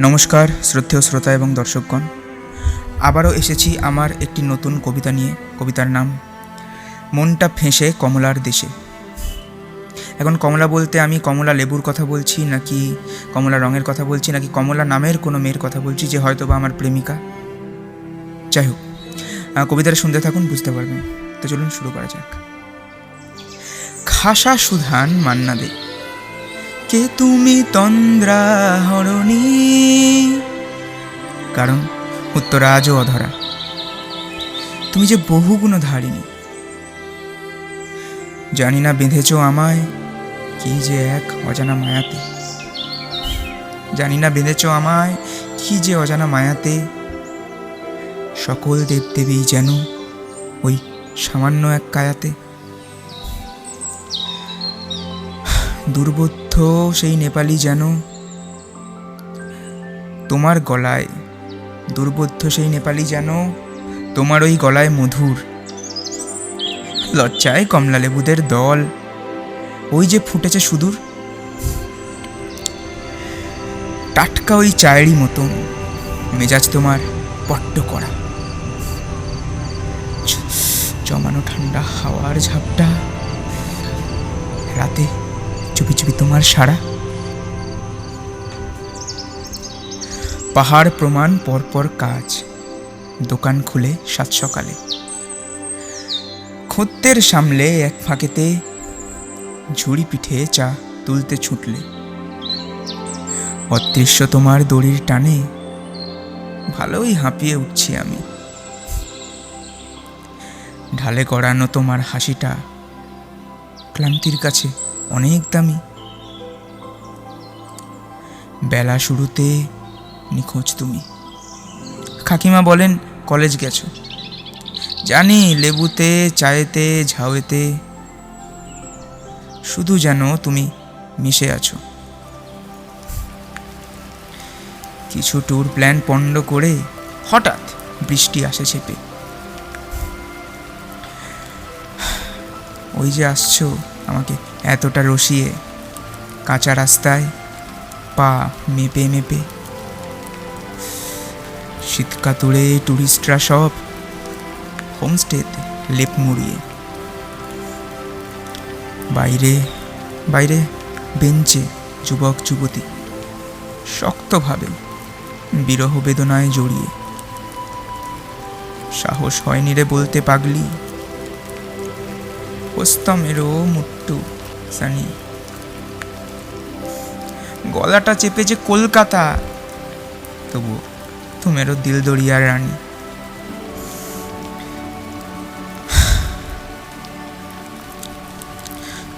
নমস্কার শ্রদ্ধেয় শ্রোতা এবং দর্শকগণ, আবারও এসেছি আমার একটি নতুন কবিতা নিয়ে। কবিতার নাম মনটা ফেঁসে কমলার দেশে। এখন কমলা বলতে আমি কমলা লেবুর কথা বলছি, নাকি কমলা রঙের কথা বলছি, নাকি কমলা নামের কোনো মেয়ের কথা বলছি যে হয়তো বা আমার প্রেমিকা। যাই হোক, কবিতাটা শুনতে থাকুন, বুঝতে পারবেন। তো চলুন শুরু করা যাক। খাসা সুধান মান্না দে, কে তুমি তন্দ্রা হরণী? কারণ উত্তর আজও অধরা। তুমি যে বহুগুণ ধারিণী, জানি না বেঁধেছ আমায় কি যে এক অজানা মায়াতে। জানি না বেঁধেছ আমায় কি যে অজানা মায়াতে। সকল দেবদেবী যেন ওই সামান্য এক কায়াতে। দুর্বোধ্য সেই নেপালি যেন তোমার গলায়, দুর্বোধ্য সেই নেপালি যেন তোমার ওই গলায় মধুর। লজ্জায় কমলা লেবুদের দল ওই যে ফুটেছে সুদূর। টাটকা ওই চায়েরই মতন মেজাজ তোমার পট্ট করা। জমানো ঠান্ডা হাওয়ার ঝাপটা, রাতে চুপি চুপি তোমার সারা। পাহাড় প্রমাণ পরপর কাজ, দোকান খুলে সাত সকালে। খদ্দের সামলে এক ফাঁকেতে ঝুড়ি পিঠে চা তুলতে ছুটলে। অদৃশ্য তোমার দড়ির টানে ভালোই হাঁপিয়ে উঠছি আমি। ঢালে গড়ানো তোমার হাসিটা ক্লান্তির কাছে অনেক দামি। বেলা শুরুতে নিখোঁজ তুমি। কাকিমা বলেন কলেজ গেছো। জানি লেবুতে, চায়েতে, ঝাউয়েতে শুধু যেন তুমি মিশে আছো। কিছু ট্যুর প্ল্যান পণ্ড করে হঠাৎ বৃষ্টি আসে চেপে। ওই যে আসছো আমাকে এতটা রসিয়ে, কাঁচা রাস্তায় পা মেপে মেপে। শীতকাতুরে টুরিস্টরা সব হোমস্টেতে লেপ মুড়িয়ে। বাইরে বাইরে বেঞ্চে যুবক যুবতী শক্তভাবে বিরহ বেদনায় জড়িয়ে। সাহস হয়নি রে বলতে পাগলি, ওস্তমেরও মুট্টু সানি। গলাটা চেপে যে কলকাতা, তবু তুমেরও দিল দরিয়ার রানী।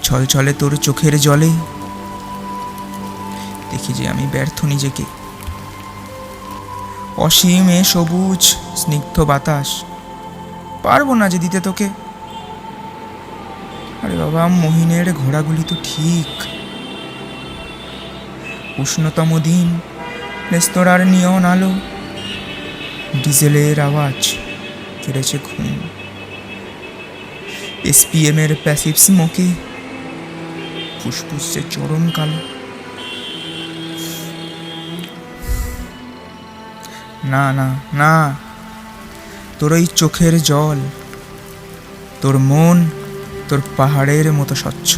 ছল ছলে তোর চোখের জলে দেখি যে আমি ব্যর্থ নিজেকে। অসীমে সবুজ স্নিগ্ধ বাতাস পারবো না যে দিতে তোকে। আরে বাবা, মহিনের ঘোড়াগুলি তো ঠিক। উষ্ণতম দিন, রেস্তোরাঁর নিয়ন আলো, ডিজেলের আওয়াজ কেড়েছে ঘুম। SPM এর প্যাসিভ স্মোকে ফুসফুসে চরম কালো। না না না, তোর ওই চোখের জল, তোর মন তোর পাহাড়ের মতো স্বচ্ছ।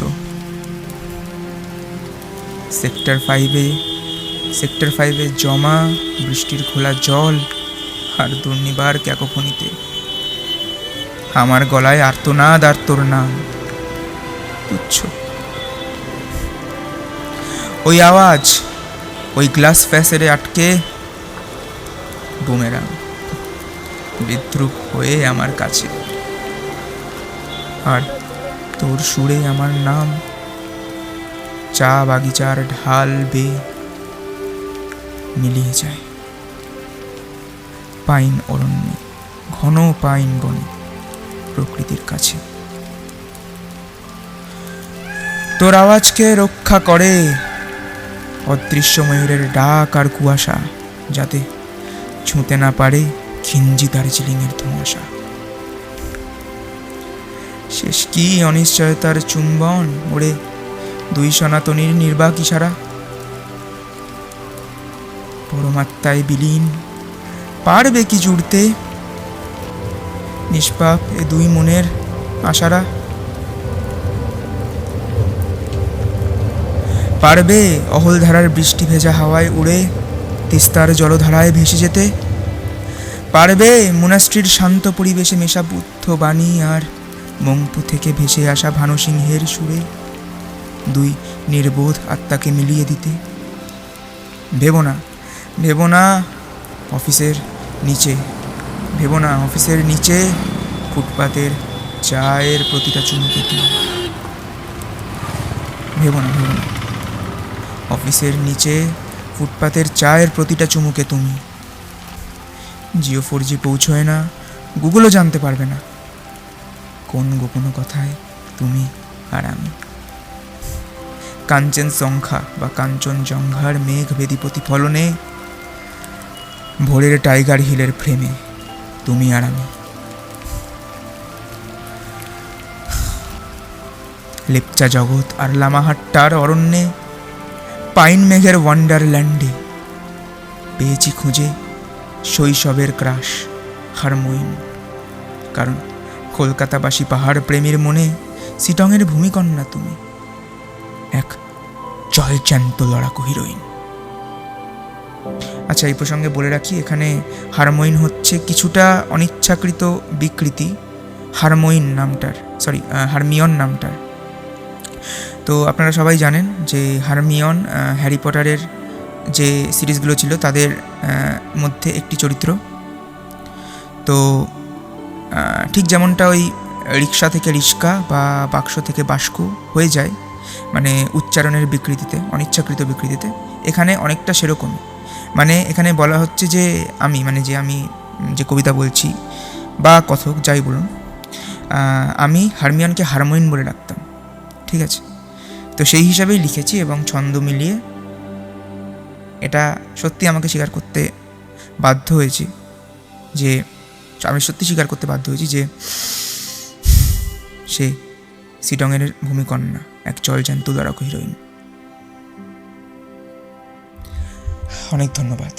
সেক্টর 5-এ জমা বৃষ্টির খোলা জল আর দুর্নিবার ক্যাকোফোনিতে আমার গলায় আর্তনাদ আর তোর নাম তুচ্ছ। ওই আওয়াজ ওই গ্লাস ফ্যাসেরে আটকে বুমেরাং বিদ্রুপ হয়ে আমার কাছে। আর তোর সুরে আমার নাম চা বাগিচার ঢাল বেয়ে মিলিয়ে যায়। পাইন অরণ্যে, ঘন পাইন বনে, প্রকৃতির কাছে। তোর আওয়াজকে রক্ষা করে অদৃশ্য ময়ূরের ডাক আর কুয়াশা, যাতে ছুঁতে না পারে খিঞ্জি দার্জিলিংয়ের ধোঁয়াশা। শেষ কি অনিশ্চয়তার চুম্বন ওরে দুই সনাতনীর নির্বাক ইশারা। পরমাত্মায় বিলীন। পারবে কি জুড়তে নিষ্পাপ এ দুই মনের আশারা? পারবে অহলধারার বৃষ্টি ভেজা হাওয়ায় উড়ে তিস্তার জলধারায় ভেসে যেতে? পারবে মোনাস্ট্রির শান্ত পরিবেশে মেশা বুদ্ধ বাণী আর মংপু থেকে ভেসে আসা ভানুসিংহের সুরে দুই নির্বোধ আত্মাকে মিলিয়ে দিতে? ভেবো না, ভেবো না অফিসের নিচে, ভেবো না অফিসের নিচে ফুটপাতের চায়ের প্রতিটা চুমুকে তুমি। ভেবো না, ভেবো না অফিসের নিচে ফুটপাতের চায়ের প্রতিটা চুমুকে তুমি। জিও 4G পৌঁছয় না, গুগলও জানতে পারবে না কোন গোপন কথায় তুমি আর আমি। কাঞ্চনজঙ্ঘা বা কাঞ্চনজঙ্ঘার মেঘভেদী প্রতিফলনে ভোরের টাইগার হিলের ফ্রেমে তুমি আর আমি। লেপচা জগৎ আর লামাহাট্টার অরণ্যে পাইন মেঘের ওয়ান্ডারল্যান্ডে পেয়েছি খুঁজে শৈশবের ক্রাশ হারমোইন। কারণ কলকাতাবাসী পাহাড় প্রেমীর মনে সিটংয়ের ভূমিকন্যা তুমি, এক জলজ্যান্ত লড়াকু হিরোইন। আচ্ছা, এই প্রসঙ্গে বলে রাখি, এখানে হারমোইন হচ্ছে কিছুটা অনিচ্ছাকৃত বিকৃতি হারমোইন নামটার, হারমিয়ন নামটার। তো আপনারা সবাই জানেন যে হারমিয়ন হ্যারি পটারের যে সিরিজগুলো ছিল তাদের মধ্যে একটি চরিত্র। তো ঠিক যেমনটা ওই রিক্সা থেকে রিস্কা বা বাক্স থেকে বাস্ক হয়ে যায়, মানে উচ্চারণের বিকৃতিতে, অনিচ্ছাকৃত বিকৃতিতে, এখানে অনেকটা সেরকমই। মানে এখানে বলা হচ্ছে যে আমি যে কবিতা বলছি বা কথক যাই বলুন, আমি হারমিয়নকে হারমোইন বলে ডাকতাম, ঠিক আছে? তো সেই হিসাবেই লিখেছি এবং ছন্দ মিলিয়ে এটা সত্যি আমাকে স্বীকার করতে বাধ্য হয়েছি যে সে সিটংয়ের ভূমিকন্যা, এক জলজ্যান্ত লড়াকু হিরোইন। অনেক ধন্যবাদ।